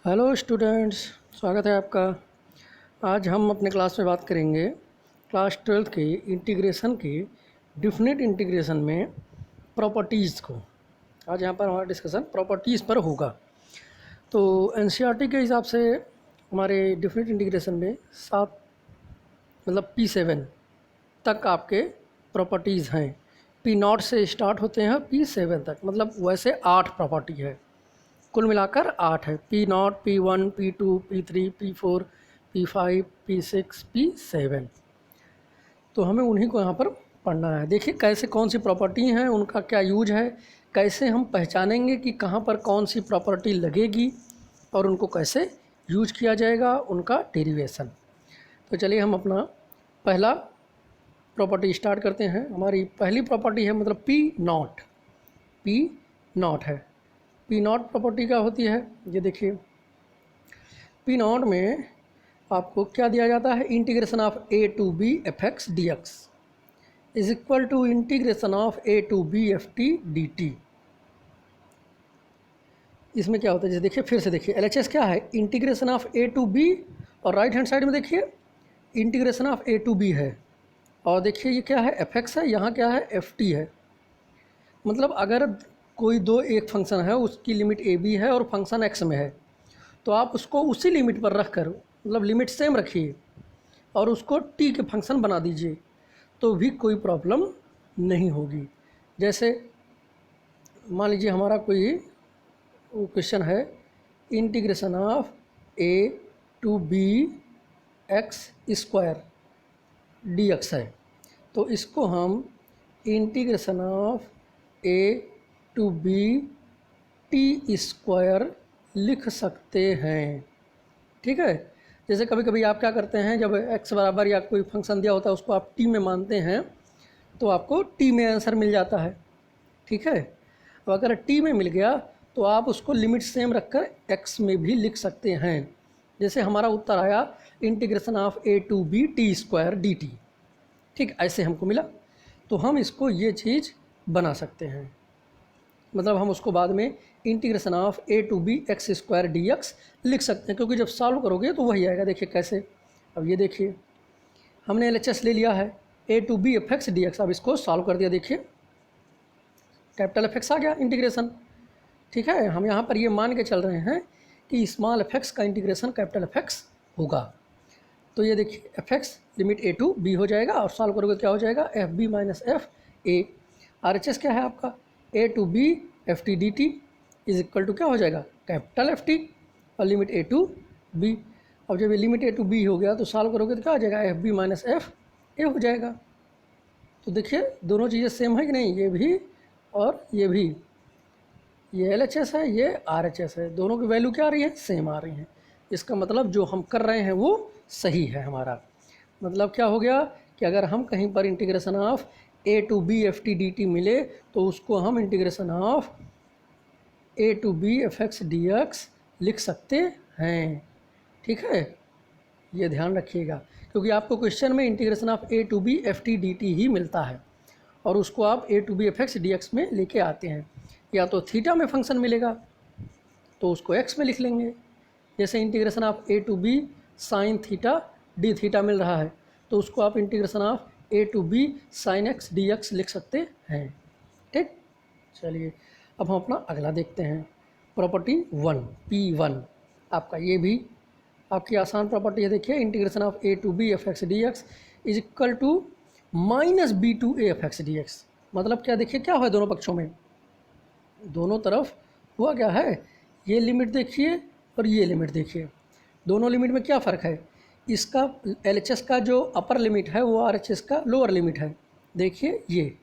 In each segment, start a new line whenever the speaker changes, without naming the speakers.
Hello students, स्वागत है आपका। आज हम अपने क्लास में बात करेंगे क्लास 12th की इंटीग्रेशन की डिफिनिट इंटीग्रेशन में प्रॉपर्टीज़ को। आज यहाँ पर हमारा डिस्कशन प्रॉपर्टीज़ पर होगा। तो एनसीईआरटी के हिसाब से हमारे डिफिनिट इंटीग्रेशन में 7 मतलब P7 तक आपके प्रॉपर्टीज़ हैं। P0 से स्टार्ट होते हैं P7 तक, मतलब वैसे 8 प्रॉपर्टी है। कुल मिलाकर 8 है। P0, P1, P2, P3, P4, P5, P6, P7। तो हमें उन्हीं को यहाँ पर पढ़ना है। देखिए कैसे कौन सी प्रॉपर्टी हैं, उनका क्या यूज है, कैसे हम पहचानेंगे कि कहाँ पर कौन सी प्रॉपर्टी लगेगी और उनको कैसे यूज किया जाएगा, उनका डेरिवेशन। तो चलिए हम अपना पहला प्रॉपर्टी स्टार्ट करते हैं। हमारी पहली प्रॉपर्टी है मतलब P0 है। P0 प्रॉपर्टी क्या होती है, ये देखिए। P0 में आपको क्या दिया जाता है, integration of a to b f x d x is equal to integration of a to b f t d t. इसमें क्या होता है, जैसे देखिए फिर से देखिए, LHS क्या है, integration of a to b, और राइट हैंड साइड में देखिए integration of a to b है, और देखिए ये क्या है, एफ एक्स है, यहाँ क्या है, एफ टी है। मतलब अगर कोई एक फंक्शन है, उसकी लिमिट ए बी है और फंक्शन एक्स में है, तो आप उसको उसी लिमिट पर रख कर, मतलब लिमिट सेम रखिए और उसको टी के फंक्शन बना दीजिए, तो भी कोई प्रॉब्लम नहीं होगी। जैसे मान लीजिए हमारा कोई क्वेश्चन है, integration of a to b x square d x है, तो इसको हम integration of a to b t square लिख सकते हैं। ठीक है। जैसे कभी कभी आप क्या करते हैं, जब x बराबर या कोई फंक्शन दिया होता है उसको आप t में मानते हैं, तो आपको t में आंसर मिल जाता है। ठीक है। अब अगर t में मिल गया तो आप उसको लिमिट सेम रखकर x में भी लिख सकते हैं। जैसे हमारा उत्तर आया integration of a to b t square d t. ठीक, ऐसे हमको मिला, तो हम इसको ये चीज़ बना सकते हैं। मतलब हम उसको बाद में integration of a to b x square d x लिख सकते हैं, क्योंकि जब सॉल्व करोगे तो वही आएगा। देखिए कैसे, अब ये देखिए हमने LHS ले लिया है a to b f x d x. अब इसको सॉल्व कर दिया, देखिए कैपिटल एफ एक्स आ गया इंटीग्रेशन। ठीक है, हम यहाँ पर ये मान के चल रहे हैं कि स्मॉल एफ एक्स का इंटीग्रेशन कैपिटल एफ एक्स होगा। तो ये देखिए f x limit a to b हो जाएगा, और सॉल्व करोगे क्या हो जाएगा, f b minus f a. RHS क्या है आपका, a to b f t d t is equal to क्या हो जाएगा, कैपिटल एफ टी और लिमिट a टू b। अब जब ये लिमिट a टू b हो गया तो सॉल्व करोगे तो क्या हो जाएगा, f b minus f a हो जाएगा। तो देखिए दोनों चीज़ें सेम है कि नहीं, ये भी और ये भी, ये LHS है, ये RHS है, दोनों की वैल्यू क्या आ रही है, सेम आ रही है। इसका मतलब जो हम कर रहे हैं वो सही है हमारा। मतलब क्या हो गया कि अगर हम कहीं पर integration of a to b f t d t मिले तो उसको हम integration of a to b f x d x लिख सकते हैं। ठीक है, ये ध्यान रखिएगा, क्योंकि आपको क्वेश्चन में integration of a to b f t d t ही मिलता है, और उसको आप a to b f x d x में लेके आते हैं। या तो थीटा में फंक्शन मिलेगा तो उसको x में लिख लेंगे। जैसे integration of a to b sine theta d theta मिल रहा है, तो उसको आप integration of a to b sine x d x लिख सकते हैं। ठीक, चलिए अब हम अपना अगला देखते हैं, प्रॉपर्टी 1 P1। आपका ये भी आपकी आसान प्रॉपर्टी है। देखिए integration of a to b f x d x is equal to minus b to a f x d x. मतलब क्या, देखिए क्या हुआ दोनों पक्षों में, दोनों तरफ हुआ क्या है, ये लिमिट देखिए और ये लिमिट देखिए, दोनों लिमिट में क्या फ़र्क है, इसका LHS का जो अपर लिमिट है वो RHS का लोअर लिमिट है, देखिए ये,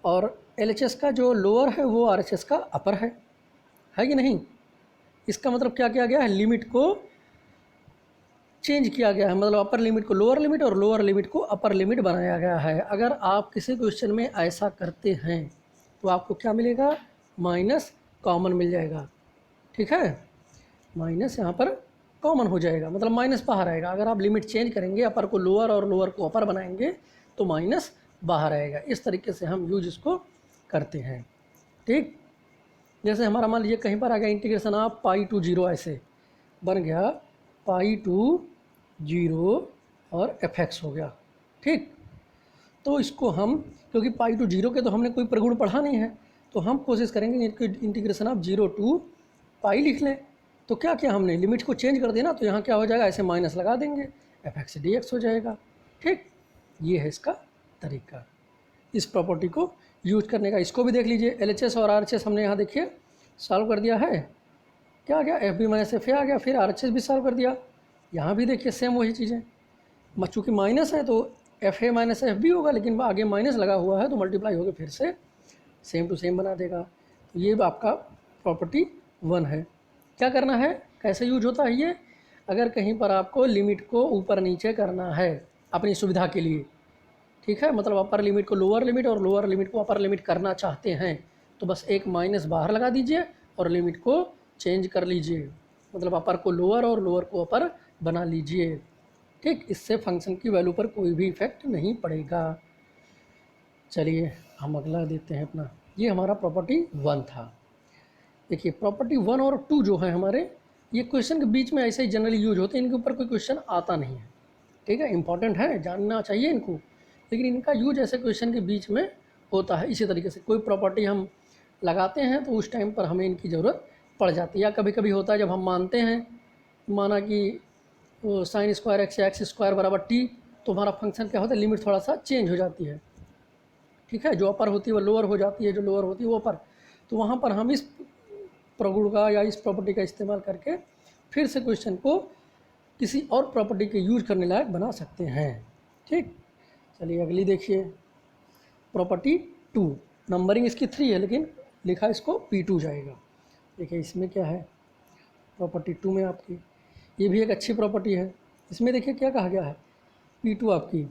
और LHS का जो लोअर है वो RHS का अपर है कि नहीं। इसका मतलब क्या किया गया है, लिमिट को चेंज किया गया है, मतलब अपर लिमिट को लोअर लिमिट और लोअर लिमिट को अपर लिमिट बनाया गया है। अगर आप किसी क्वेश्चन में ऐसा करते हैं तो आपको क्या मिलेगा, माइनस कॉमन मिल जाएगा। ठीक है, माइनस यहाँ पर कॉमन हो जाएगा, मतलब माइनस बाहर आएगा। अगर आप लिमिट चेंज करेंगे, अपर को लोअर और लोअर को अपर बनाएंगे तो माइनस बाहर आएगा। इस तरीके से हम यूज इसको करते हैं। ठीक, जैसे हमारा मान लीजिए कहीं पर आ गया integration of pi to zero, ऐसे बन गया पाई टू 0 और fx हो गया। ठीक, तो इसको हम, क्योंकि पाई टू 0 के तो हमने कोई प्रगुण पढ़ा नहीं है, तो हम कोशिश करेंगे इंटीग्रेशन ऑफ 0 टू पाई लिख लें। तो क्या किया हमने, लिमिट को चेंज कर देना, तो यहाँ क्या हो जाएगा, ऐसे माइनस लगा देंगे, fx dx हो जाएगा। ठीक, ये है इसका तरीका इस प्रॉपर्टी को यूज करने का। इसको भी देख लीजिए, LHS और RHS हमने यहाँ देखिए सॉल्व कर दिया है, क्या आ गया, f b minus f a आ गया, फिर RHS भी सॉल्व कर दिया। यहाँ भी देखिए सेम वही चीज़ें, चूँकि माइनस है तो f a minus f b होगा, लेकिन आगे माइनस लगा हुआ है तो मल्टीप्लाई होकर फिर से सेम टू सेम बना देगा। तो ये आपका प्रॉपर्टी 1 है। क्या करना है, कैसे यूज होता है ये, अगर कहीं पर आपको लिमिट को ऊपर नीचे करना है अपनी सुविधा के लिए, ठीक है, मतलब अपर लिमिट को लोअर लिमिट और लोअर लिमिट को अपर लिमिट करना चाहते हैं, तो बस एक माइनस बाहर लगा दीजिए और लिमिट को चेंज कर लीजिए, मतलब अपर को लोअर और लोअर को अपर बना लीजिए। ठीक, इससे फंक्शन की वैल्यू पर कोई भी इफेक्ट नहीं पड़ेगा। चलिए हम अगला देते हैं अपना, ये हमारा प्रॉपर्टी 1 था। देखिए प्रॉपर्टी 1 और 2 जो है हमारे, ये क्वेश्चन के बीच में ऐसे ही जनरली यूज होते हैं, इनके ऊपर कोई क्वेश्चन आता नहीं है। ठीक है, इंपॉर्टेंट है, जानना चाहिए इनको, लेकिन इनका यूज ऐसे क्वेश्चन के बीच में होता है। इसी तरीके से कोई प्रॉपर्टी हम लगाते हैं तो उस टाइम पर हमें इनकी ज़रूरत पड़ जाती है, या कभी कभी होता है जब हम मानते हैं, माना कि साइन स्क्वायर एक्स या एक्स स्क्वायर बराबर टी, तो हमारा फंक्शन क्या होता है, लिमिट थोड़ा सा चेंज हो जाती है। ठीक है, जो अपर होती है वो लोअर हो जाती है, जो लोअर होती है वो अपर, तो वहाँ पर हम इस प्रगुण का या इस प्रॉपर्टी का इस्तेमाल करके फिर से क्वेश्चन को किसी और प्रॉपर्टी के यूज करने लायक बना सकते हैं। ठीक, चलिए अगली देखिए, प्रॉपर्टी 2, नंबरिंग इसकी 3 है लेकिन लिखा इसको P2 जाएगा। देखिए इसमें क्या है, प्रॉपर्टी 2 में आपकी ये भी एक अच्छी प्रॉपर्टी है। इसमें देखिए क्या कहा गया है, P2 आपकी,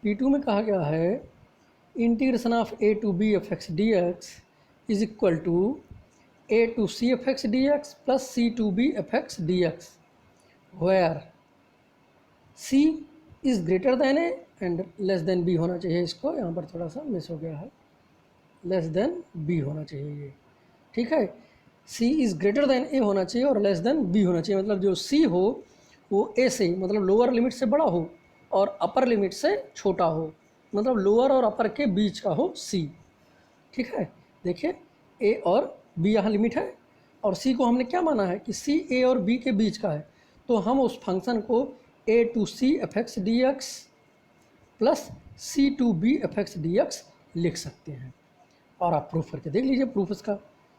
P2 में कहा गया है integration of a to b f x d x is equal to a to c f x d x plus c to b f x d x, where c is greater than a and less than b होना चाहिए। इसको यहाँ पर थोड़ा सा miss हो गया है, लेस देन b होना चाहिए ये। ठीक है, c is greater than a होना चाहिए और लेस देन b होना चाहिए, मतलब जो c हो वो a से, मतलब लोअर लिमिट से बड़ा हो और अपर लिमिट से छोटा हो, मतलब लोअर और अपर के बीच का हो c। ठीक है, देखिए a और b यहाँ लिमिट है और c को हमने क्या माना है कि c a और b के बीच का है, तो हम उस फंक्शन को a to c f x d x plus c to b f x d x लिख सकते हैं। और आप प्रूफ करके देख लीजिए, प्रूफ इसका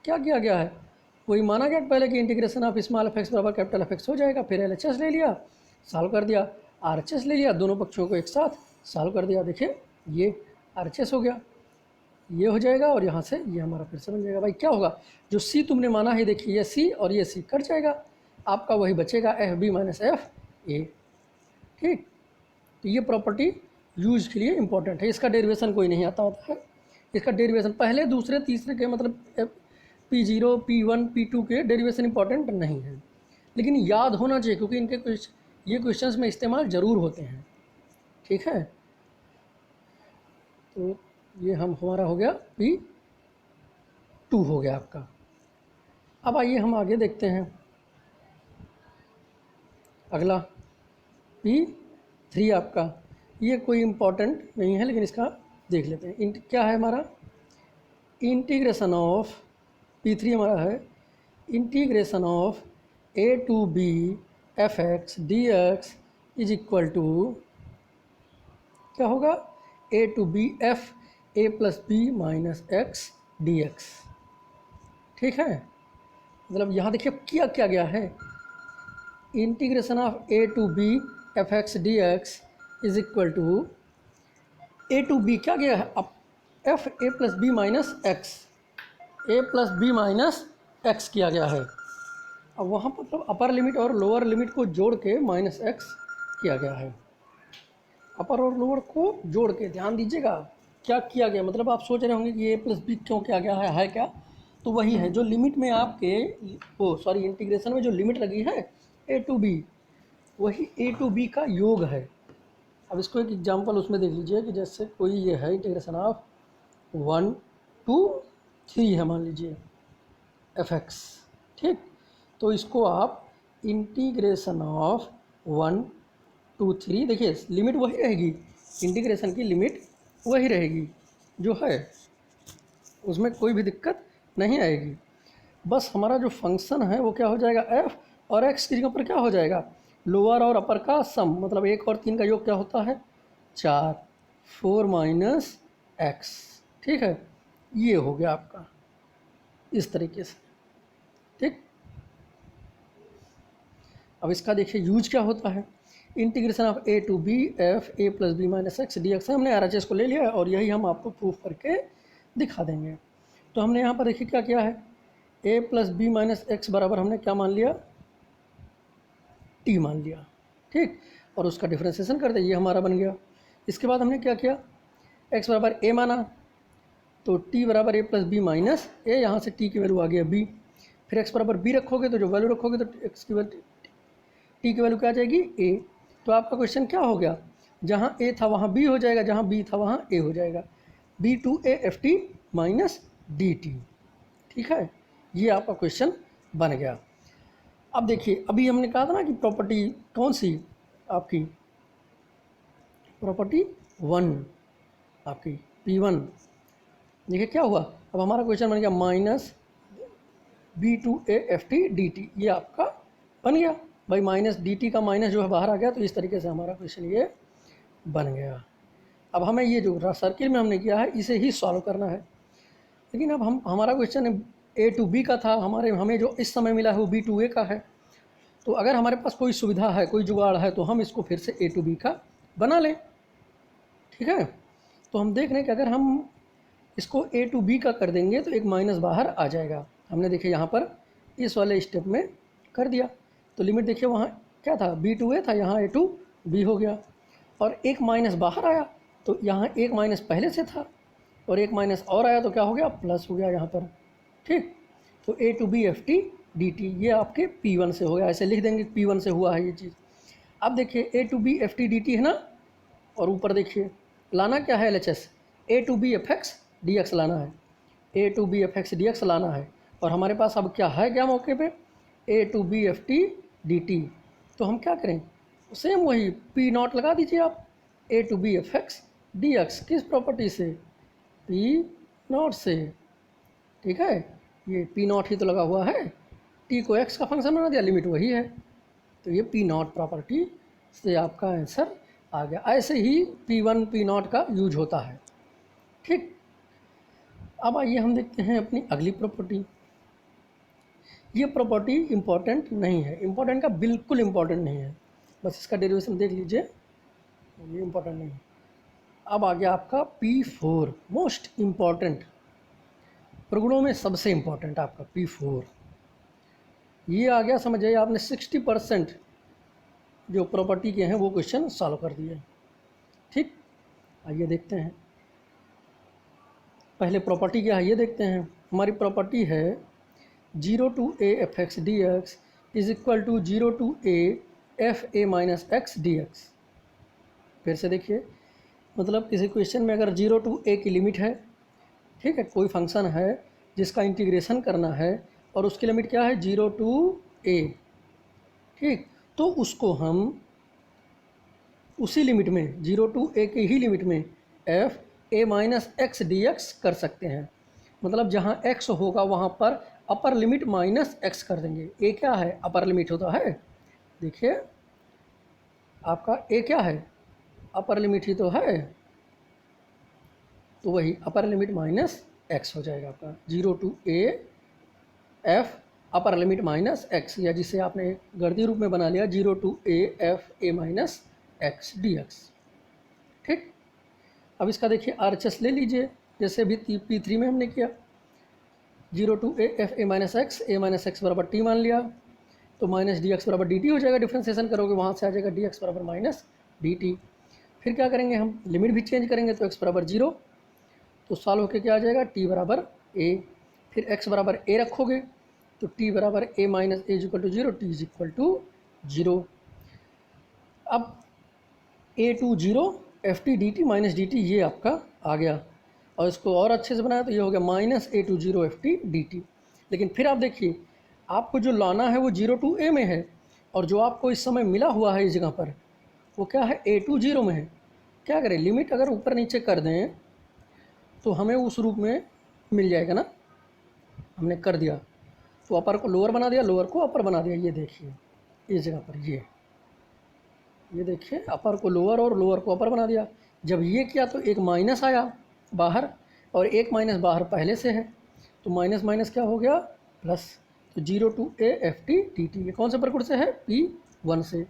क्या किया गया है, वही माना गया पहले कि integration of small f x बराबर कैपिटल एफ एक्स हो जाएगा, फिर LHS ले लिया सॉल्व कर दिया, RHS ले लिया, दोनों पक्षों को एक साथ सॉल्व कर दिया। देखिए ये RHS हो गया, ये हो जाएगा और यहाँ से ये हमारा फिर से बन जाएगा। भाई क्या होगा, जो C तुमने माना है देखिए ये C और ये C कट जाएगा, आपका वही बचेगा f b minus f a. ठीक, तो ये प्रॉपर्टी यूज के लिए इंपॉर्टेंट है, इसका डेरिवेशन कोई नहीं आता होता है, इसका डेरिवेशन पहले दूसरे तीसरे के मतलब P0 P1 P2 के डेरिवेशन इंपॉर्टेंट नहीं है, लेकिन याद होना चाहिए क्योंकि इनके कुछ ये क्वेश्चंस में इस्तेमाल ज़रूर होते हैं। ठीक है, तो ये हमारा हो गया P2 हो गया आपका। अब आइए हम आगे देखते हैं, अगला P3 आपका, ये कोई इम्पोर्टेंट नहीं है लेकिन इसका देख लेते हैं। क्या है हमारा, इंटीग्रेशन ऑफ P3 हमारा है integration of a to b f x d x is equal to क्या होगा, a to b f a plus b minus x d x. ठीक है, मतलब यहाँ देखिए क्या क्या गया है, integration of a to b f x d x is equal to a to b क्या गया है, अब f a plus b minus x, a plus b minus x किया गया है। अब वहाँ पर मतलब अपर लिमिट और लोअर लिमिट को जोड़ के माइनस एक्स किया गया है, अपर और लोअर को जोड़ के, ध्यान दीजिएगा क्या किया गया, मतलब आप सोच रहे होंगे कि a प्लस बी क्यों किया गया है क्या, तो वही है जो लिमिट में आपके इंटीग्रेशन में जो लिमिट लगी है a टू b, वही a टू b का योग है। अब इसको एक एग्जांपल उसमें देख लीजिए कि जैसे कोई ये है इंटीग्रेशन ऑफ 1 टू 3 है मान लीजिए एफ एक्स। ठीक, तो इसको आप इंटीग्रेशन ऑफ 1 2 3, देखिए लिमिट वही रहेगी, इंटीग्रेशन की लिमिट वही रहेगी जो है, उसमें कोई भी दिक्कत नहीं आएगी। बस हमारा जो फंक्शन है वो क्या हो जाएगा, f, और x की जगह पर क्या हो जाएगा, लोअर और अपर का सम, मतलब 1 और 3 का योग क्या होता है 4, 4 माइनस एक्स। ठीक है, ये हो गया आपका इस तरीके से। ठीक, अब इसका देखिए यूज क्या होता है, integration of a to b f a plus b minus x d x. हमने RHS को ले लिया है और यही हम आपको प्रूफ करके दिखा देंगे। तो हमने यहाँ पर देखिए क्या किया है, a plus b minus x बराबर हमने क्या मान लिया, t मान लिया। ठीक, और उसका डिफ्रेंसिएशन कर दे, ये हमारा बन गया। इसके बाद हमने क्या किया, x बराबर a माना, तो t बराबर a प्लस बी माइनस ए, यहाँ से t की वैल्यू आ गया b। फिर x बराबर b रखोगे तो जो वैल्यू रखोगे तो x की वैल्यू t की वैल्यू क्या आ जाएगी a। तो आपका क्वेश्चन क्या हो गया, जहाँ a था वहाँ b हो जाएगा, जहाँ b था वहाँ a हो जाएगा, b to a f t minus d t. ठीक है, ये आपका क्वेश्चन बन गया। अब देखिए अभी हमने कहा था ना कि प्रॉपर्टी कौन सी आपकी, प्रॉपर्टी 1 आपकी P1। देखिए क्या हुआ, अब हमारा क्वेश्चन बन गया minus b to a f t d t, ये आपका बन गया भाई, माइनस डी टी का माइनस जो है बाहर आ गया, तो इस तरीके से हमारा क्वेश्चन ये बन गया। अब हमें ये जो सर्किल में हमने किया है इसे ही सॉल्व करना है। लेकिन अब हमारा क्वेश्चन ए टू बी का था, हमें जो इस समय मिला है वो बी टू ए का है। तो अगर हमारे पास कोई सुविधा है, कोई जुगाड़ है, तो हम इसको फिर से ए टू बी का बना लें। ठीक है, तो हम देख रहे हैं कि अगर हम इसको ए टू बी का कर देंगे तो एक माइनस बाहर आ जाएगा। हमने देखिए यहाँ पर इस वाले स्टेप में कर दिया, तो लिमिट देखिए वहाँ क्या था, बी टू ए था, यहाँ ए टू बी हो गया, और एक माइनस बाहर आया, तो यहाँ एक माइनस पहले से था और एक माइनस और आया तो क्या हो गया, प्लस हो गया यहाँ पर। ठीक, तो a to b f t d t ये आपके P1 से हो गया, ऐसे लिख देंगे P1 से हुआ है ये चीज़। अब देखिए a to b f t d t है ना, और ऊपर देखिए लाना क्या है LHS, a to b f x d x लाना है, a to b f x d x लाना है। और हमारे पास अब क्या है, क्या मौके पे, a to b f t d t. तो हम क्या करें, सेम वही P नॉट लगा दीजिए आप, a to b f x d x, किस प्रॉपर्टी से, P नॉट से। ठीक है, ये P नॉट ही तो लगा हुआ है, t को x का फंक्शन बना दिया, लिमिट वही है, तो ये P नॉट प्रॉपर्टी से आपका आंसर आ गया। ऐसे ही P1 P नॉट का यूज होता है। ठीक, अब आइए हम देखते हैं अपनी अगली प्रॉपर्टी। ये प्रॉपर्टी इम्पॉर्टेंट नहीं है, इम्पॉर्टेंट का बिल्कुल इम्पॉर्टेंट नहीं है, बस इसका डेरिवेशन देख लीजिए, ये इम्पॉर्टेंट नहीं है। अब आ गया आपका P4, मोस्ट इम्पॉर्टेंट, प्रगुणों में सबसे इम्पॉर्टेंट आपका P4। ये आ गया, समझ जाइए आपने 60% जो प्रॉपर्टी के हैं वो क्वेश्चन सॉल्व कर दिए। ठीक, आइए देखते हैं पहले प्रॉपर्टी क्या है ये देखते हैं। हमारी प्रॉपर्टी है 0 to a f x d x is equal to 0 to a f a minus x d x. फिर से देखिए, मतलब किसी क्वेश्चन में अगर 0 टू ए की लिमिट है, ठीक है, कोई फंक्शन है जिसका इंटीग्रेशन करना है और उसकी लिमिट क्या है 0 टू ए, ठीक, तो उसको हम उसी लिमिट में 0 टू ए के ही लिमिट में F a minus x d x कर सकते हैं। मतलब जहाँ x होगा वहाँ पर अपर लिमिट माइनस एक्स कर देंगे। ए क्या है, अपर लिमिट होता है, देखिए आपका ए क्या है, अपर लिमिट ही तो है, तो वही अपर लिमिट माइनस एक्स हो जाएगा आपका 0 to a f upper limit minus x, या जिसे आपने गणितीय रूप में बना लिया 0 to a f a minus x d x. ठीक, अब इसका देखिए RHS ले लीजिए, जैसे अभी P3 में हमने किया 0 to a f a minus x बराबर टी मान लिया, तो माइनस डी एक्स बराबर डी टी हो जाएगा, डिफ्रेंसिएशन करोगे वहाँ से आ जाएगा डी एक्स बराबर माइनस डी टी। फिर क्या करेंगे हम, लिमिट भी चेंज करेंगे, तो x बराबर 0, तो सॉल्व होकर क्या आ जाएगा t बराबर a। फिर x बराबर a रखोगे तो t बराबर a minus a is equal to 0, t is equal to 0। अब a to 0 f t d t minus d t ये आपका आ गया, और इसको और अच्छे से बनाया तो ये हो गया minus a to 0 f t d t. लेकिन फिर आप देखिए, आपको जो लाना है वो 0 टू ए में है, और जो आपको इस समय मिला हुआ है इस जगह पर वो क्या है, A2 0 में है। क्या करें, लिमिट अगर ऊपर नीचे कर दें तो हमें उस रूप में मिल जाएगा ना। हमने कर दिया तो अपर को लोअर बना दिया, लोअर को अपर बना दिया। ये देखिए इस जगह पर ये देखिए अपर को लोअर और लोअर को अपर बना दिया। जब ये किया तो एक माइनस आया बाहर, और एक माइनस बाहर पहले से है तो माइनस माइनस क्या हो गया, प्लस। तो 0 to A FT dt ये कौन से प्रकृत से है, P1 से।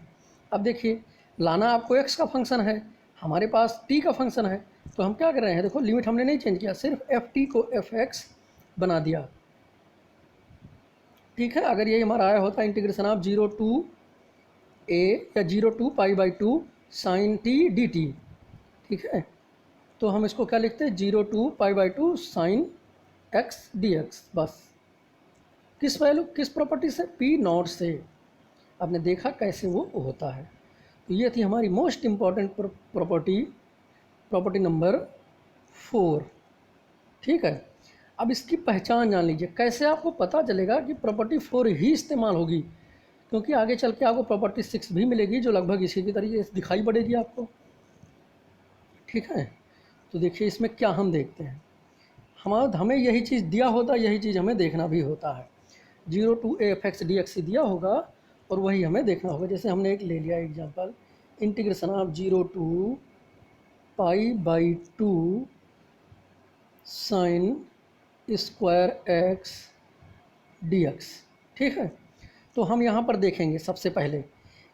अब देखिए लाना आपको x का फंक्शन है, हमारे पास t का फंक्शन है, तो हम क्या कर रहे हैं, देखो लिमिट हमने नहीं चेंज किया, सिर्फ ft को fx बना दिया। ठीक है, अगर ये हमारा आया होता इंटीग्रेशन ऑफ 0 to a या 0 to π/2 sin t dt, ठीक है, तो हम इसको क्या लिखते हैं, 0 to π/2 sin x dx। बस किस वैल्यू, किस प्रॉपर्टी से, P0 से। आपने देखा कैसे वो होता है। तो ये थी हमारी मोस्ट इम्पॉर्टेंट प्रॉपर्टी नंबर 4। ठीक है, अब इसकी पहचान जान लीजिए, कैसे आपको पता चलेगा कि प्रॉपर्टी 4 ही इस्तेमाल होगी, क्योंकि आगे चल के आपको प्रॉपर्टी 6 भी मिलेगी जो लगभग इसी की तरीके से दिखाई पड़ेगी आपको। ठीक है, तो देखिए इसमें क्या हम देखते हैं, हमें यही चीज़ दिया होता, यही चीज़ हमें देखना भी होता है। 0 to A fx dx दिया होगा और वही हमें देखना होगा। जैसे हमने एक ले लिया example, integration of 0 to π/2 sin square x dx। ठीक है, तो हम यहाँ पर देखेंगे सबसे पहले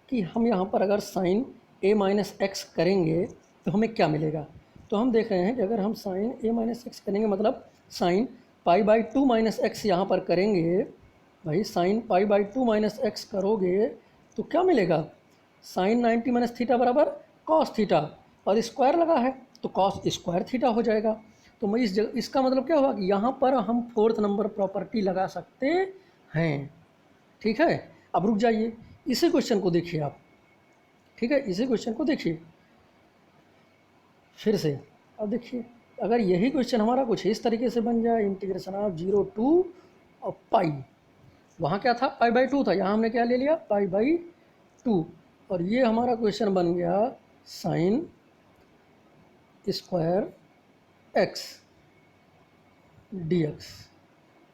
कि हम यहाँ पर अगर sin a माइनस एक्स करेंगे तो हमें क्या मिलेगा। तो हम देख रहे हैं कि अगर हम sin a माइनस एक्स करेंगे, मतलब sin π/2 माइनस एक्स यहाँ पर करेंगे, भाई sin π/2 माइनस एक्स करोगे तो क्या मिलेगा, sin 90 माइनस थीटा बराबर cos थीटा, और स्क्वायर लगा है तो cos स्क्वायर थीटा हो जाएगा। तो मैं इसका मतलब क्या हुआ कि यहाँ पर हम 4th नंबर प्रॉपर्टी लगा सकते हैं। ठीक है, अब रुक जाइए, इसी क्वेश्चन को देखिए आप। ठीक है, इसी क्वेश्चन को देखिए फिर से। अब देखिए अगर यही क्वेश्चन हमारा कुछ इस तरीके से बन जाए, इंटीग्रेशन ऑफ 0 to और पाई, वहाँ क्या था π/2 था, यहाँ हमने क्या ले लिया π/2, और ये हमारा क्वेश्चन बन गया sin स्क्वायर x dx।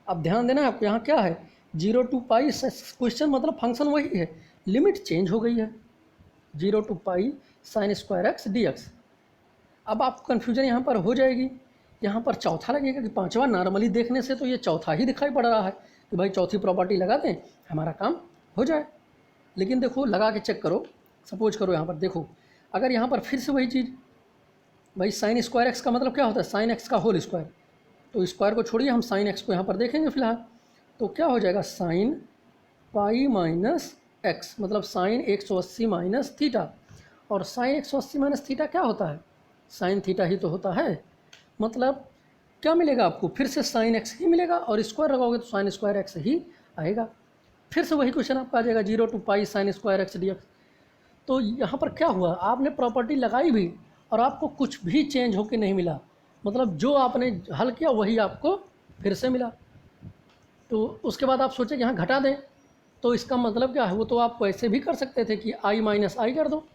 अब ध्यान देना आप, यहाँ क्या है 0 to π, क्वेश्चन मतलब फंक्शन वही है, लिमिट चेंज हो गई है, 0 to π sin square x dx। अब आपको कन्फ्यूजन यहाँ पर हो जाएगी, यहाँ पर चौथा लगेगा कि पांचवा, नॉर्मली देखने से तो ये चौथा ही दिखाई पड़ रहा है कि भाई चौथी प्रॉपर्टी लगा दें हमारा काम हो जाए। लेकिन देखो लगा के चेक करो, सपोज करो यहाँ पर देखो, अगर यहाँ पर फिर से वही चीज़, भाई साइन स्क्वायर एक्स का मतलब क्या होता है, साइन एक्स का होल स्क्वायर, तो स्क्वायर को छोड़िए, हम साइन एक्स को यहाँ पर देखेंगे फिलहाल। तो क्या हो जाएगा, साइन पाई माइनस एक्स, मतलब साइन 180 माइनस थीटा, और साइन 180 माइनस थीटा क्या होता है, साइन थीटा ही तो होता है। मतलब क्या मिलेगा आपको, फिर से साइन एक्स ही मिलेगा, और स्क्वायर लगाओगे तो साइन स्क्वायर एक्स ही आएगा। फिर से वही क्वेश्चन आपका आ जाएगा 0 to π sine square x dx। तो यहाँ पर क्या हुआ, आपने प्रॉपर्टी लगाई भी और आपको कुछ भी चेंज होके नहीं मिला, मतलब जो आपने हल किया वही आपको फिर से मिला। तो उसके बाद आप सोचे कि यहाँ घटा दें, तो इसका मतलब क्या है, वो तो आप वैसे भी कर सकते थे कि i माइनस आई कर दो,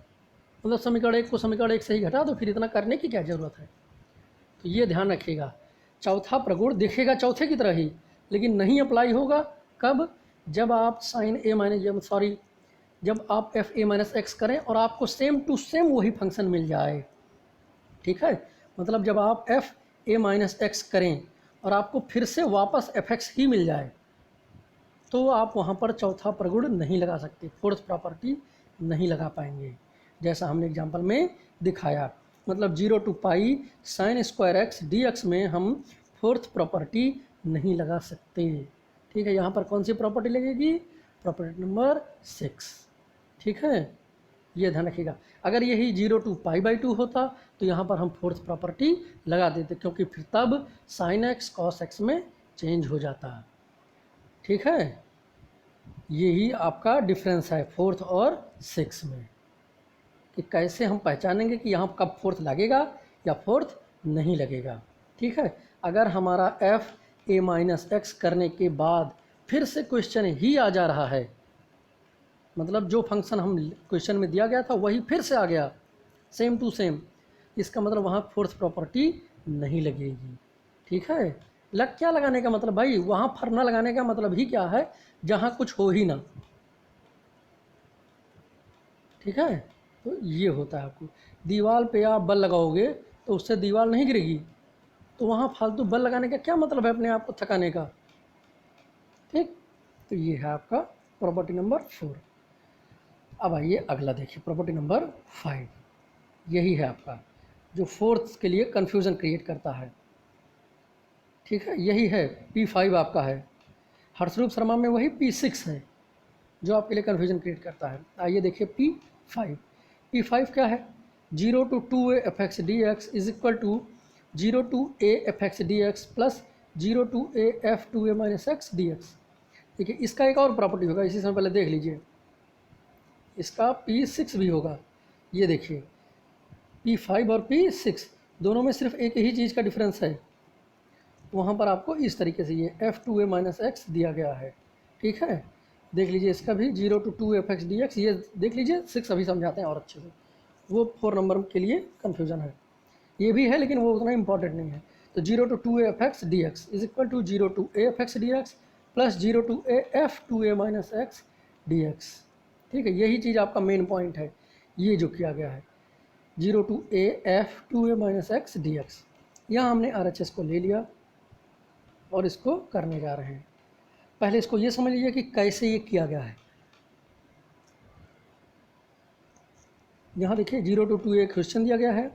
मतलब समीकरण 1 को समीकरण 1 से ही घटा दो, फिर इतना करने की क्या ज़रूरत है। तो ये ध्यान रखिएगा, चौथा प्रगुण दिखेगा चौथे की तरह ही, लेकिन नहीं अप्लाई होगा कब, जब आप साइन ए माइनस जब आप एफ ए माइनस एक्स करें और आपको सेम टू सेम वही फंक्शन मिल जाए। ठीक है, मतलब जब आप एफ ए माइनस एक्स करें और आपको फिर से वापस एफ एक्स ही मिल जाए, तो आप वहाँ पर चौथा प्रगुण नहीं लगा सकते, फोर्थ प्रॉपर्टी नहीं लगा पाएंगे, जैसा हमने एग्जांपल में दिखाया। मतलब 0 to π sine square x dx में हम फोर्थ प्रॉपर्टी नहीं लगा सकते। ठीक है, यहाँ पर कौन सी प्रॉपर्टी लगेगी, प्रॉपर्टी नंबर 6। ठीक है, ये ध्यान रखिएगा। अगर यही 0 to π/2 होता तो यहाँ पर हम फोर्थ प्रॉपर्टी लगा देते, क्योंकि फिर तब साइन एक्स कॉस एक्स में चेंज हो जाता। ठीक है, यही आपका डिफरेंस है 4th और 6 में, कि कैसे हम पहचानेंगे कि यहाँ कब फोर्थ लगेगा या फोर्थ नहीं लगेगा। ठीक है, अगर हमारा एफ ए माइनस एक्स करने के बाद फिर से क्वेश्चन ही आ जा रहा है, मतलब जो फंक्शन हम क्वेश्चन में दिया गया था वही फिर से आ गया, सेम टू सेम, इसका मतलब वहाँ फोर्थ प्रॉपर्टी नहीं लगेगी। ठीक है, क्या लगाने का मतलब भाई, वहाँ फर ना लगाने का मतलब ही क्या है, जहाँ कुछ हो ही ना। ठीक है, तो ये होता है। आपको दीवार पे आप बल लगाओगे तो उससे दीवार नहीं गिरेगी, तो वहाँ फालतू बल लगाने का क्या मतलब है अपने आप को थकाने का। ठीक, तो ये है आपका प्रॉपर्टी नंबर 4। अब आइए अगला देखिए, प्रॉपर्टी नंबर 5। यही है आपका जो फोर्थ के लिए कन्फ्यूज़न क्रिएट करता है। ठीक है, यही है P5 आपका है। हर्षरूप शर्मा में वही P6 है जो आपके लिए कन्फ्यूजन क्रिएट करता है। आइए देखिए P5। P5 क्या है, 0 to 2a fx dx is equal to 0 to a fx dx plus 0 to a f 2a minus x d x. देखिए इसका एक और प्रॉपर्टी होगा, इसी समय पहले देख लीजिए, इसका P6 भी होगा। ये देखिए P5 और P6 दोनों में सिर्फ एक ही चीज़ का डिफरेंस है, वहाँ पर आपको इस तरीके से ये f2a माइनस एक्स दिया गया है। ठीक है, देख लीजिए इसका भी 0 to 2 fx dx, ये देख लीजिए 6 अभी समझाते हैं और अच्छे से, वो 4 नंबर के लिए कन्फ्यूज़न है, ये भी है लेकिन वो उतना इंपॉर्टेंट नहीं है। तो 0 to 2a fx dx is equal to 0 to a fx dx plus 0 to a f 2a minus x dx। ठीक है, यही चीज़ आपका मेन पॉइंट है, ये जो किया गया है 0 to a f 2a minus x dx। यहाँ हमने RHS को ले लिया और इसको करने जा रहे हैं। पहले इसको ये समझ लीजिए कि कैसे ये किया गया है। यहाँ देखिए 0 to 2a क्वेश्चन दिया गया है,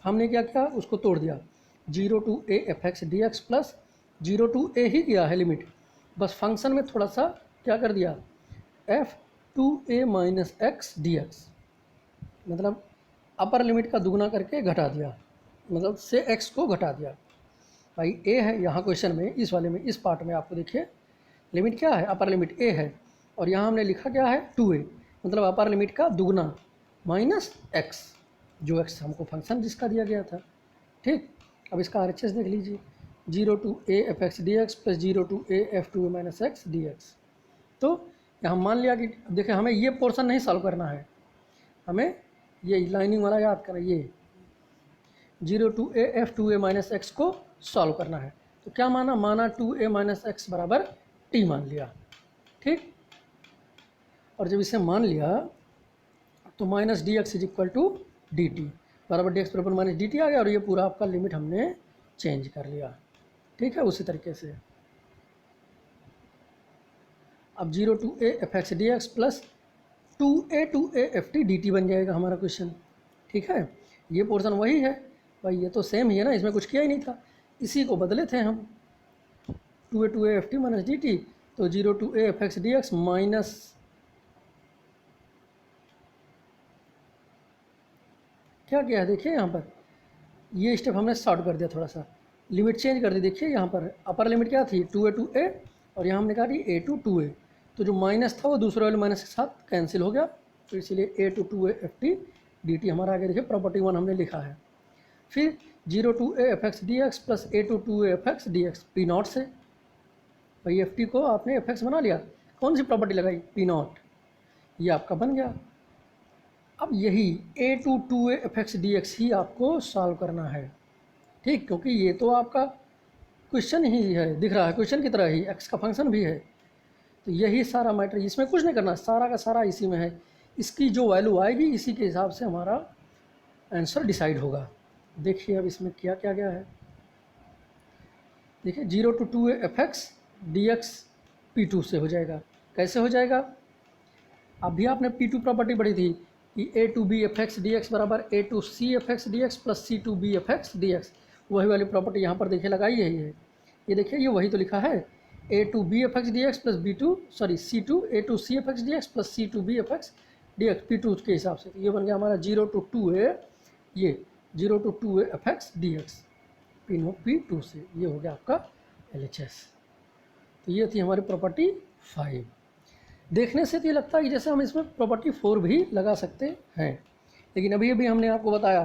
हमने क्या किया, उसको तोड़ दिया, 0 to a fx dx plus 0 to a ही किया है लिमिट, बस फंक्शन में थोड़ा सा क्या कर दिया, f 2a minus x dx, मतलब अपर लिमिट का दुगना करके घटा दिया, मतलब से x को घटा दिया। भाई a है यहाँ क्वेश्चन में, इस वाले में, इस पार्ट में आपको देखिए लिमिट क्या है, अपर लिमिट a है, और यहाँ हमने लिखा क्या है 2a, मतलब अपर लिमिट का दुगना माइनस x, जो x हमको फंक्शन जिसका दिया गया था। ठीक, अब इसका RHS देख लीजिए, 0 to a fx dx plus 0 to a f 2a minus x dx। तो यहाँ मान लिया कि देखिए हमें ये पोर्शन नहीं सॉल्व करना है, हमें ये लाइनिंग वाला याद करना, ये 0 to a f 2a minus x को सॉल्व करना है। तो क्या माना 2a माइनस एक्स बराबर t मान लिया। ठीक, और जब इसे मान लिया तो minus d x is equal to d t बराबर डी एक्स बराबर माइनस डी टी आ गया, और ये पूरा आपका लिमिट हमने चेंज कर लिया। ठीक है, उसी तरीके से अब 0 to a F x d x plus 2a to a f t d T बन जाएगा हमारा क्वेश्चन। ठीक है, ये पोर्शन वही है भाई, ये तो सेम ही है ना, इसमें कुछ किया ही नहीं था, इसी को बदले थे हम, 2a to a f t minus d t, तो 0 to a F x d x minus क्या किया है, देखिए यहाँ पर ये स्टेप हमने शॉर्ट कर दिया, थोड़ा सा लिमिट चेंज कर दी। देखिए यहाँ पर अपर लिमिट क्या थी 2a to a, और यहाँ हमने कहा थी a to 2a, तो जो माइनस था वो दूसरे वाले माइनस के साथ कैंसिल हो गया, तो इसीलिए a to 2a F t d T हमारा आगे देखिए प्रॉपर्टी 1 हमने लिखा है। फिर 0 to a F x d x plus a to 2a f x d x P not से, भाई एफ टी को आपने एफ एक्स बना लिया, कौन सी प्रॉपर्टी लगाई, पी नॉट, ये आपका बन गया। अब यही a to 2a f x d x ही आपको सॉल्व करना है। ठीक, क्योंकि ये तो आपका क्वेश्चन ही है, दिख रहा है क्वेश्चन की तरह ही, x का फंक्शन भी है, तो यही सारा मैटर, इसमें कुछ नहीं करना, सारा का सारा इसी में है, इसकी जो वैल्यू आएगी इसी के हिसाब से हमारा आंसर डिसाइड होगा। देखिए अब इसमें क्या क्या गया है, देखिए 0 to 2a f x d x p two से हो जाएगा। कैसे हो जाएगा, अभी आपने P2 प्रॉपर्टी पढ़ी थी कि a to b f x d x बराबर a to c f x d x plus c to b f x d x, वही वाली प्रॉपर्टी यहाँ पर देखिए लगाई है, ये देखिए ये वही तो लिखा है, a to b f x d x plus c to a to c f x d x plus c to b f x d x P2 के हिसाब से, तो ये बन गया हमारा 0 to 2a, ये 0 to 2a f x d x P2 से, ये हो गया आपका LHS। तो ये थी हमारी प्रॉपर्टी 5। देखने से तो ये लगता है कि जैसे हम इसमें प्रॉपर्टी 4 भी लगा सकते हैं, लेकिन अभी अभी हमने आपको बताया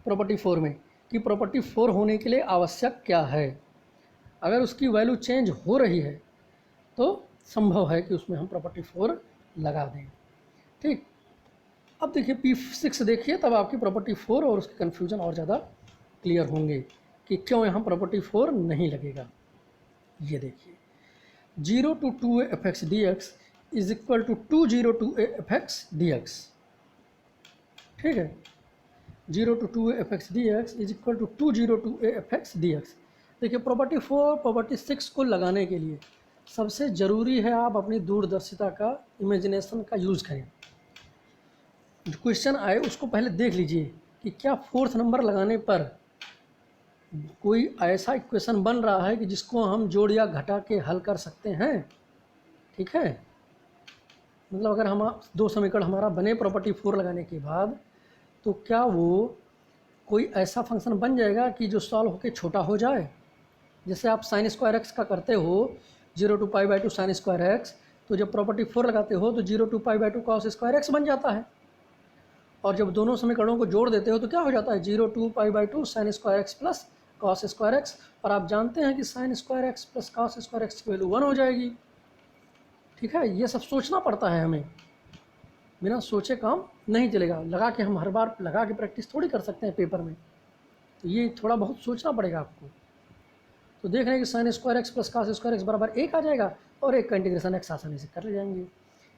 प्रॉपर्टी 4 में कि प्रॉपर्टी 4 होने के लिए आवश्यक क्या है। अगर उसकी वैल्यू चेंज हो रही है तो संभव है कि उसमें हम प्रॉपर्टी 4 लगा दें। ठीक। अब देखिए P6 देखिए, तब आपकी प्रॉपर्टी 4 और उसके कन्फ्यूजन और ज़्यादा क्लियर होंगे कि क्यों यहाँ प्रॉपर्टी 4 नहीं लगेगा। ये देखिए 0 to 2a fx dx is equal to 20 to a fx dx। ठीक है, 0 to 2a fx dx is equal to 20 to a fx dx। देखिए प्रॉपर्टी 4 प्रॉपर्टी 6 को लगाने के लिए सबसे ज़रूरी है आप अपनी दूरदर्शिता का, इमेजिनेशन का यूज़ करें। जो क्वेश्चन आए उसको पहले देख लीजिए कि क्या 4th नंबर लगाने पर कोई ऐसा इक्वेशन बन रहा है कि जिसको हम जोड़ या घटा के हल कर सकते हैं। ठीक है, मतलब अगर हम दो समीकरण हमारा बने प्रॉपर्टी 4 लगाने के बाद, तो क्या वो कोई ऐसा फंक्शन बन जाएगा कि जो सॉल्व होकर छोटा हो जाए। जैसे आप साइन स्क्वायर एक्स का करते हो 0 to π/2 साइन स्क्वायर एक्स, तो जब प्रॉपर्टी 4 लगाते हो तो 0 to π/2 कॉस स्क्वायर एक्स बन जाता है। और जब दोनों समीकरणों को जोड़ देते हो तो क्या हो जाता है 0 to π/2 sine square x plus cos square x. और आप जानते हैं कि sine square x plus cos square x की वैल्यू 1 हो जाएगी। ठीक है, ये सब सोचना पड़ता है हमें, बिना सोचे काम नहीं चलेगा। लगा के हम हर बार लगा के प्रैक्टिस थोड़ी कर सकते हैं पेपर में, तो ये थोड़ा बहुत सोचना पड़ेगा आपको। तो देख रहे हैं कि sine square x plus cos square x बराबर 1 आ जाएगा और 1 का इंटीग्रेशन एक्स आसानी से कर ले जाएंगे।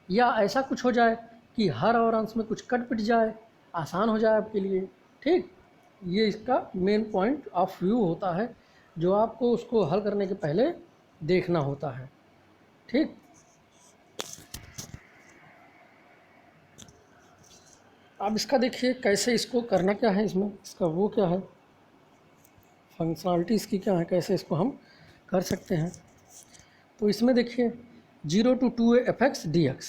या ऐसा कुछ हो जाए कि हर और अंश में कुछ कट पिट जाए, आसान हो जाए आपके लिए। ठीक, ये इसका मेन पॉइंट ऑफ व्यू होता है जो आपको उसको हल करने के पहले देखना होता है। ठीक, अब इसका देखिए कैसे इसको करना क्या है, इसमें इसका वो क्या है, फंक्शनलिटी इसकी क्या है, कैसे इसको हम कर सकते हैं। तो इसमें देखिए 0 to 2a fx dx,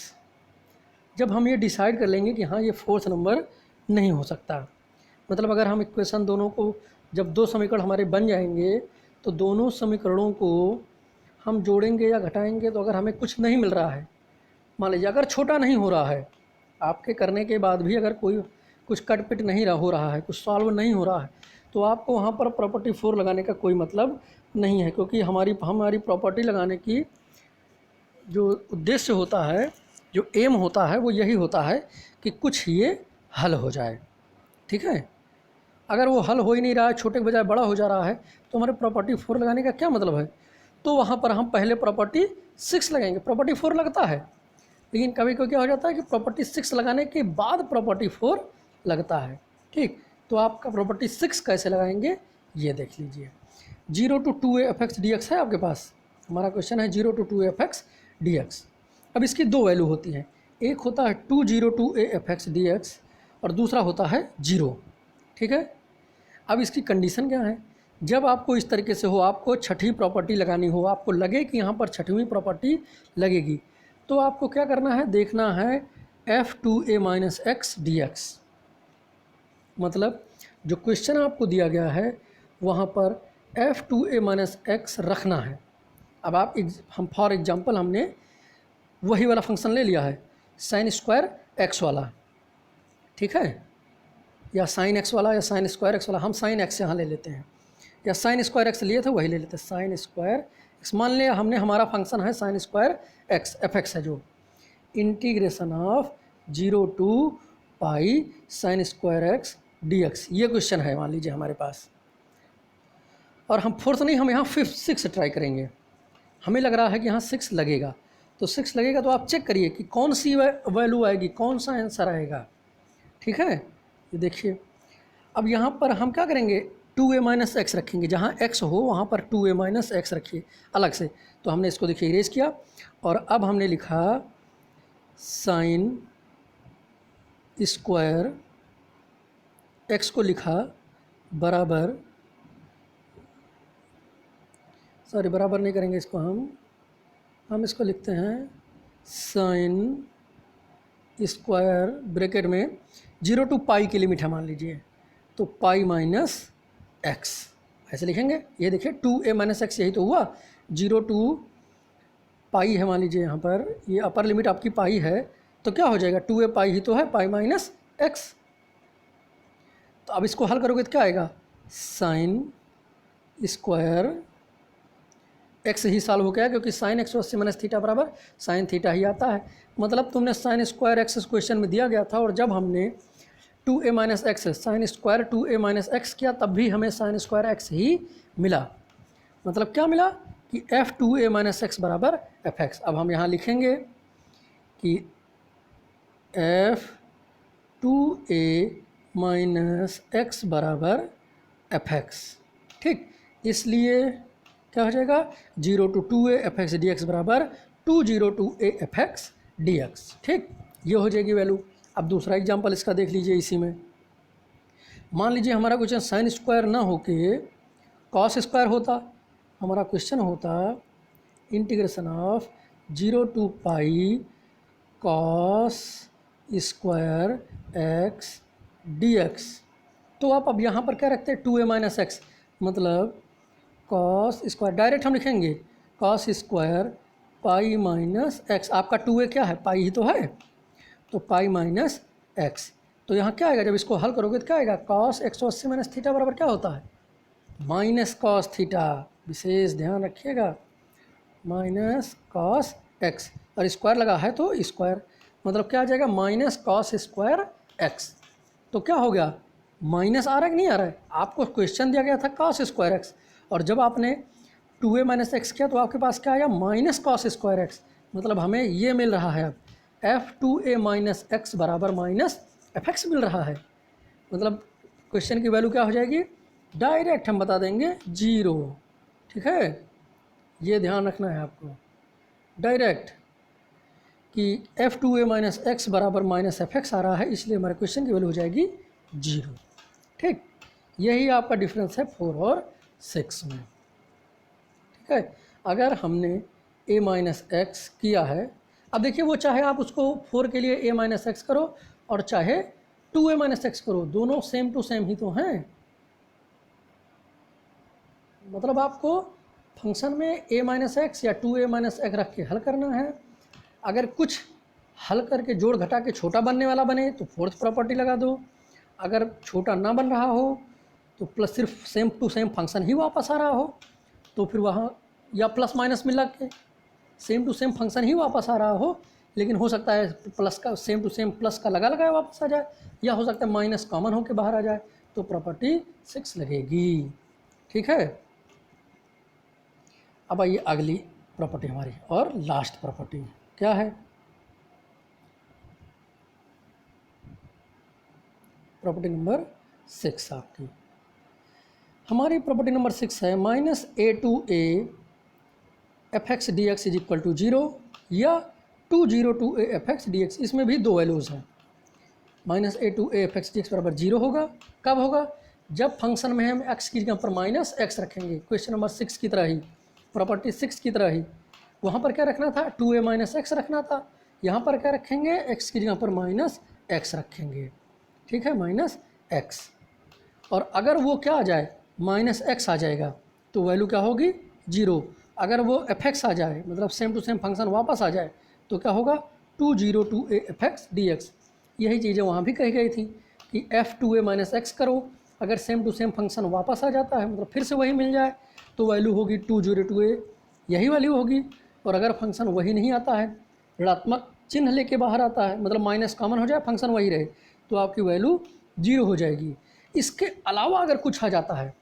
जब हम ये डिसाइड कर लेंगे कि हाँ ये 4th नंबर नहीं हो सकता, मतलब अगर हम इक्वेशन दोनों को, जब दो समीकरण हमारे बन जाएंगे तो दोनों समीकरणों को हम जोड़ेंगे या घटाएंगे, तो अगर हमें कुछ नहीं मिल रहा है, मान लीजिए अगर छोटा नहीं हो रहा है, आपके करने के बाद भी अगर कोई कुछ कट पिट नहीं हो रहा है, कुछ सॉल्व नहीं हो रहा है, तो आपको वहाँ पर प्रॉपर्टी 4 लगाने का कोई मतलब नहीं है। क्योंकि हमारी प्रॉपर्टी लगाने की जो उद्देश्य होता है, जो एम होता है, वो यही होता है कि कुछ ये हल हो जाए। ठीक है, अगर वो हल हो ही नहीं रहा है, छोटे के बजाय बड़ा हो जा रहा है, तो हमारे प्रॉपर्टी 4 लगाने का क्या मतलब है। तो वहाँ पर हम पहले प्रॉपर्टी 6 लगाएंगे। प्रॉपर्टी 4 लगता है, लेकिन कभी कभी क्या हो जाता है कि प्रॉपर्टी 6 लगाने के बाद प्रॉपर्टी 4 लगता है। ठीक, तो आपका प्रॉपर्टी 6 कैसे लगाएंगे ये देख लीजिए। 0 to 2a fx dx है आपके पास, हमारा क्वेश्चन है 0 to 2a fx dx। अब इसकी दो वैल्यू होती हैं, एक होता है 20 to a fx dx और दूसरा होता है 0। ठीक है, अब इसकी कंडीशन क्या है, जब आपको इस तरीके से हो, आपको छठी प्रॉपर्टी लगानी हो, आपको लगे कि यहाँ पर छठवीं प्रॉपर्टी लगेगी, तो आपको क्या करना है, देखना है f2a - x dx। मतलब जो क्वेश्चन आपको दिया गया है वहाँ पर f2a - x रखना है। अब आप हम फॉर एग्जांपल हमने वही वाला फंक्शन ले लिया है, साइन स्क्वायर एक्स वाला। ठीक है, या साइन एक्स वाला या साइन स्क्वायर एक्स वाला, हम साइन एक्स यहाँ ले लेते हैं, या साइन स्क्वायर एक्स लिए थे वही ले लेते हैं, साइन स्क्वायर एक्स। मान लिया हमने, हमारा फंक्शन है sign square x, F x है, जो integration of 0 to pi sine square x dx, ये क्वेश्चन है मान लीजिए हमारे पास। और हम 4th नहीं, हम यहाँ 5th 6 ट्राई करेंगे। हमें लग रहा है कि यहाँ 6 लगेगा, तो 6 लगेगा तो आप चेक करिए कि कौन सी वैल्यू आएगी, कौन सा आंसर आएगा। ठीक है, ये देखिए अब यहाँ पर हम क्या करेंगे, 2a - x रखेंगे, जहाँ x हो वहाँ पर 2a - x रखिए अलग से। तो हमने इसको देखिए इरेज किया और अब हमने लिखा साइन स्क्वायर x को लिखा बराबर, सॉरी बराबर नहीं करेंगे इसको, हम इसको लिखते हैं साइन स्क्वायर ब्रैकेट में 0 to पाई की लिमिट है मान लीजिए, तो पाई - x ऐसे लिखेंगे। ये देखिए 2a - x यही तो हुआ, 0 to पाई है मान लीजिए, यहाँ पर ये अपर लिमिट आपकी पाई है, तो क्या हो जाएगा 2a पाई ही तो है, पाई - x। तो अब इसको हल करोगे तो क्या आएगा, साइन स्क्वायर एक्स ही सॉल्व हो गया, क्योंकि साइन 180 माइनस थीटा बराबर साइन थीटा ही आता है। मतलब तुमने साइन स्क्वायर एक्स क्वेश्चन में दिया गया था, और जब हमने 2a minus x sine square 2a minus x किया तब भी हमें साइन स्क्वायर एक्स ही मिला। मतलब क्या मिला कि f2a माइनस एक्स बराबर fx। अब हम यहाँ लिखेंगे कि f2a माइनस एक्स बराबर fx। ठीक, इसलिए क्या हो जाएगा 0 to 2a fx dx बराबर 20 to a fx dx। ठीक, ये हो जाएगी वैल्यू। अब दूसरा एग्जांपल इसका देख लीजिए। इसी में मान लीजिए हमारा क्वेश्चन साइन स्क्वायर ना होके कॉस स्क्वायर होता। हमारा क्वेश्चन होता integration of 0 to pi cos square x dx। तो आप अब यहाँ पर क्या रखते हैं 2a माइनस एक्स, मतलब कॉस स्क्वायर डायरेक्ट हम लिखेंगे cos square pi minus x. आपका 2a क्या है, पाई ही तो है, तो पाई माइनस एक्स। तो यहाँ क्या आएगा, जब इसको हल करोगे तो क्या आएगा, कॉस 180 माइनस थीटा बराबर क्या होता है, माइनस कॉस थीटा। विशेष ध्यान रखिएगा, माइनस कॉस एक्स, और स्क्वायर लगा है तो स्क्वायर, मतलब क्या आ जाएगा माइनस कॉस स्क्वायर एक्स। तो क्या हो गया, माइनस आ रहा है कि नहीं आ रहा है। आपको क्वेश्चन दिया गया था कॉस स्क्वायर एक्स, और जब आपने 2a माइनस एक्स किया तो आपके पास क्या आया, माइनस कॉस स्क्वायर एक्स। मतलब हमें ये मिल रहा है अब f2a माइनस एक्स बराबर माइनस fx मिल रहा है। मतलब क्वेश्चन की वैल्यू क्या हो जाएगी, डायरेक्ट हम बता देंगे 0। ठीक है, ये ध्यान रखना है आपको, डायरेक्ट कि f2a माइनस एक्स बराबर माइनस fx आ रहा है, इसलिए हमारे क्वेश्चन की वैल्यू हो जाएगी 0। ठीक, यही आपका डिफरेंस है 4 और 6 में। ठीक है, अगर हमने a माइनस एक्स किया है, अब देखिए वो चाहे आप उसको 4 के लिए a माइनस एक्स करो और चाहे 2a माइनस एक्स करो, दोनों सेम टू सेम ही तो हैं। मतलब आपको फंक्शन में a माइनस एक्स या 2a माइनस एक्स रख के हल करना है। अगर कुछ हल करके जोड़ घटा के छोटा बनने वाला बने तो फोर्थ प्रॉपर्टी लगा दो। अगर छोटा ना बन रहा हो तो प्लस सिर्फ सेम टू सेम फंक्शन ही वापस आ रहा हो तो फिर वहाँ या प्लस माइनस मिला के सेम टू सेम फंक्शन ही वापस आ रहा हो, लेकिन हो सकता है प्लस का सेम टू सेम प्लस का लगा लगाया वापस आ जाए, या हो सकता है माइनस कॉमन होकर बाहर आ जाए, तो प्रॉपर्टी 6 लगेगी। ठीक है, अब आइए अगली प्रॉपर्टी हमारी और लास्ट प्रॉपर्टी क्या है, प्रॉपर्टी नंबर 6 आपकी। हमारी प्रॉपर्टी नंबर 6 है minus a2a fx dx is equal to 0 या 20 to a fx dx। इसमें भी दो वैल्यूज़ हैं। माइनस a2a fx dx बराबर 0 होगा, कब होगा, जब फंक्शन में हम x की जगह पर माइनस एक्स रखेंगे। क्वेश्चन नंबर 6 की तरह ही, प्रॉपर्टी 6 की तरह ही, वहाँ पर क्या रखना था 2a माइनस एक्स रखना था, यहाँ पर क्या रखेंगे x की जगह पर माइनस एक्स रखेंगे। ठीक है, माइनस एक्स, और अगर वो क्या आ जाए माइनस एक्स आ जाएगा तो वैल्यू क्या होगी 0। अगर वो fx आ जाए मतलब सेम टू सेम फंक्शन वापस आ जाए तो क्या होगा 20 to a fx dx। यही चीज़ें वहाँ भी कही गई थी कि f2a माइनस एक्स करो, अगर सेम टू सेम फंक्शन वापस आ जाता है मतलब फिर से वही मिल जाए तो वैल्यू होगी 20 to a, यही वैल्यू होगी। और अगर फंक्शन वही नहीं आता है, ऋणात्मक चिन्ह लेके बाहर आता है, मतलब माइनस कॉमन हो जाए फंक्शन वही रहे, तो आपकी वैल्यू 0 हो जाएगी। इसके अलावा अगर कुछ आ जाता है,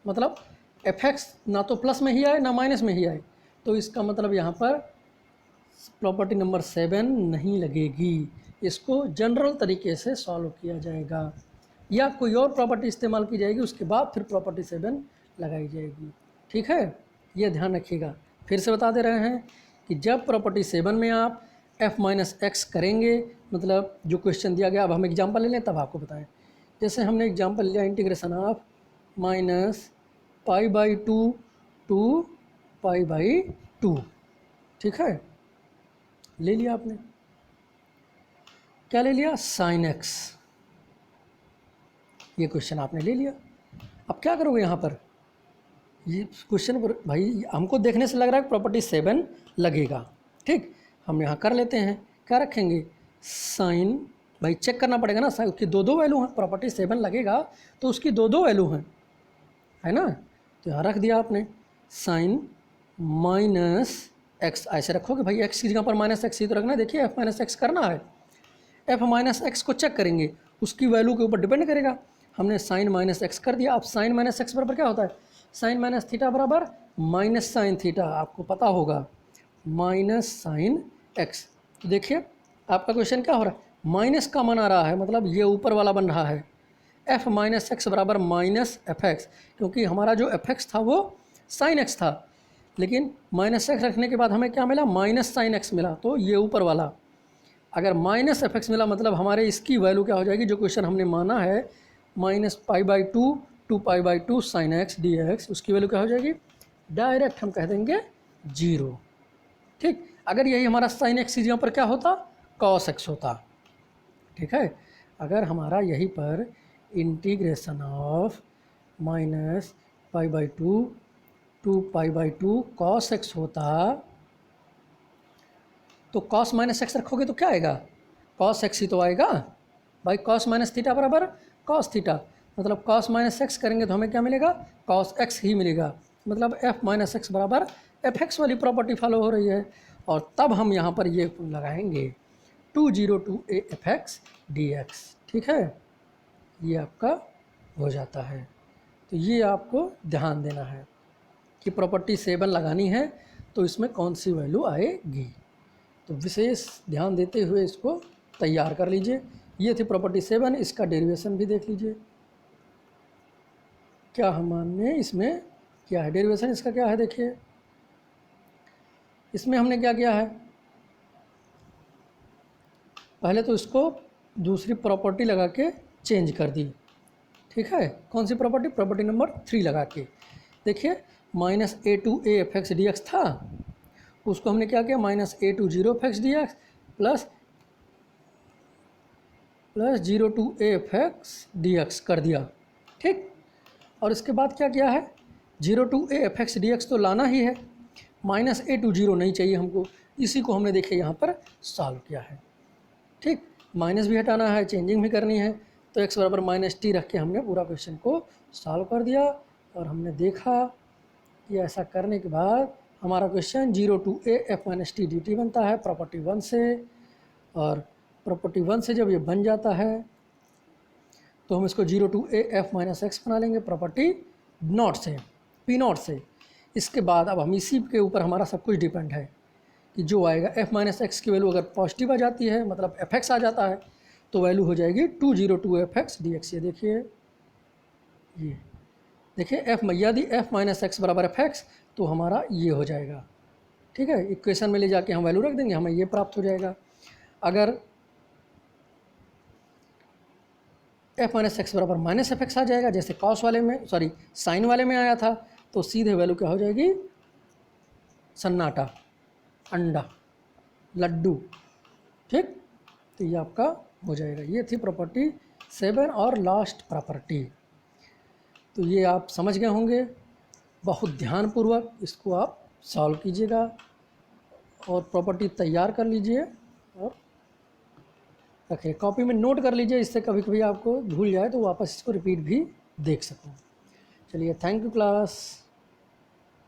मतलब fx ना तो प्लस में ही आए ना माइनस में ही आए, तो इसका मतलब यहाँ पर प्रॉपर्टी नंबर 7 नहीं लगेगी। इसको जनरल तरीके से सॉल्व किया जाएगा या कोई और प्रॉपर्टी इस्तेमाल की जाएगी, उसके बाद फिर प्रॉपर्टी 7 लगाई जाएगी। ठीक है, ये ध्यान रखिएगा। फिर से बता दे रहे हैं कि जब प्रॉपर्टी 7 में आप f माइनस एक्स करेंगे, मतलब जो क्वेश्चन दिया गया, अब हम एग्जाम्पल ले लें तब आपको बताएं। जैसे हमने एग्जाम्पल लिया integration of minus pi by 2 two pi by 2। ठीक है, ले लिया आपने, क्या ले लिया, साइन एक्स। ये क्वेश्चन आपने ले लिया। अब क्या करोगे यहाँ पर, ये क्वेश्चन पर भाई हमको देखने से लग रहा है प्रॉपर्टी 7 लगेगा। ठीक, हम यहाँ कर लेते हैं, क्या रखेंगे साइन, भाई चेक करना पड़ेगा ना, उसकी दो वैल्यू हैं, प्रॉपर्टी 7 लगेगा तो उसकी दो वैल्यू हैं, है ना। तो यहाँ रख दिया आपने साइन माइनस एक्स ऐसे रखोगे भाई, एक्स की जगह पर माइनस एक्स ही तो रखना है। देखिए एफ माइनस एक्स करना है, एफ माइनस एक्स को चेक करेंगे, उसकी वैल्यू के ऊपर डिपेंड करेगा। हमने साइन माइनस एक्स कर दिया। अब साइन माइनस एक्स बराबर क्या होता है, साइन माइनस थीटा बराबर माइनस साइन थीटा, आपको पता होगा माइनस साइन एक्स। तो देखिए आपका क्वेश्चन क्या हो रहा है, माइनस का मन आ रहा है, मतलब ये ऊपर वाला बन रहा है एफ माइनस एक्स बराबर माइनस एफ एक्स, क्योंकि हमारा जो एफ एक्स था वो साइन एक्स था, लेकिन माइनस एक्स रखने के बाद हमें क्या मिला, माइनस साइन एक्स मिला। तो ये ऊपर वाला अगर माइनस एफ एक्स मिला मतलब हमारे इसकी वैल्यू क्या हो जाएगी, जो क्वेश्चन हमने माना है minus pi by two pi by two sign x d x, उसकी वैल्यू क्या हो जाएगी, डायरेक्ट हम कह देंगे 0। ठीक, अगर यही हमारा साइन एक्स की जगह पर क्या होता, कॉस एक्स होता। ठीक है, अगर हमारा यहीं पर integration of minus pi by two pi by two cos x होता, तो कॉस माइनस एक्स रखोगे तो क्या आएगा, कॉस एक्स ही तो आएगा भाई। कॉस माइनस थीटा बराबर कॉस थीटा, मतलब कॉस माइनस एक्स करेंगे तो हमें क्या मिलेगा, कॉस एक्स ही मिलेगा। मतलब एफ माइनस एक्स बराबर एफ एक्स वाली प्रॉपर्टी फॉलो हो रही है। और तब हम यहाँ पर ये लगाएंगे 202a F x d x. ठीक है, ये आपका हो जाता है। तो ये आपको ध्यान देना है कि प्रॉपर्टी 7 लगानी है तो इसमें कौन सी वैल्यू आएगी, तो विशेष ध्यान देते हुए इसको तैयार कर लीजिए। ये थी प्रॉपर्टी 7, इसका डेरिवेशन भी देख लीजिए क्या हमने इसमें किया है। डेरिवेशन इसका क्या है, देखिए इसमें हमने क्या किया है, पहले तो इसको दूसरी प्रॉपर्टी लगा के चेंज कर दी। ठीक है, कौन सी प्रॉपर्टी, प्रॉपर्टी नंबर 3 लगा के। देखिए minus a two a f x d x था, उसको हमने क्या किया, minus a two zero f x d x plus 0 to a f x d x कर दिया। ठीक, और इसके बाद क्या किया है, 0 to a f x d x तो लाना ही है, माइनस ए टू जीरो नहीं चाहिए हमको, इसी को हमने देखिए यहाँ पर सॉल्व किया है। ठीक, माइनस भी हटाना है, चेंजिंग भी करनी है, तो एक्स बराबर माइनस टी रख के हमने पूरा क्वेश्चन को सॉल्व कर दिया। और हमने देखा कि ऐसा करने के बाद हमारा question 0 to a f minus t d t बनता है प्रॉपर्टी 1 से। और प्रॉपर्टी 1 से जब ये बन जाता है तो हम इसको 0 to a f minus x बना लेंगे प्रॉपर्टी नॉट से, पी नॉट से। इसके बाद अब हम इसी के ऊपर हमारा सब कुछ डिपेंड है कि जो आएगा एफ माइनस एक्स की वैल्यू अगर पॉजिटिव आ जाती है, मतलब एफ एक्स आ जाता है, तो वैल्यू हो जाएगी 202 एफ एक्स डी एक्स। ये देखिए एफ यदि एफ माइनस एक्स बराबर एफ एक्स तो हमारा ये हो जाएगा। ठीक है, इक्वेशन में ले जाके हम वैल्यू रख देंगे, हमें ये प्राप्त हो जाएगा। अगर एफ माइनस एक्स बराबर माइनस एफ एक्स आ जाएगा, जैसे कॉस वाले में, सॉरी साइन वाले में आया था, तो सीधे वैल्यू क्या हो जाएगी, सन्नाटा, अंडा, लड्डू। ठीक, तो ये आपका हो जाएगा। ये थी प्रॉपर्टी 7 और लास्ट प्रॉपर्टी। तो ये आप समझ गए होंगे, बहुत ध्यानपूर्वक इसको आप सॉल्व कीजिएगा और प्रॉपर्टी तैयार कर लीजिए और रखिए, कॉपी में नोट कर लीजिए, इससे कभी कभी आपको भूल जाए तो वापस इसको रिपीट भी देख सकूँ। चलिए, थैंक यू क्लास।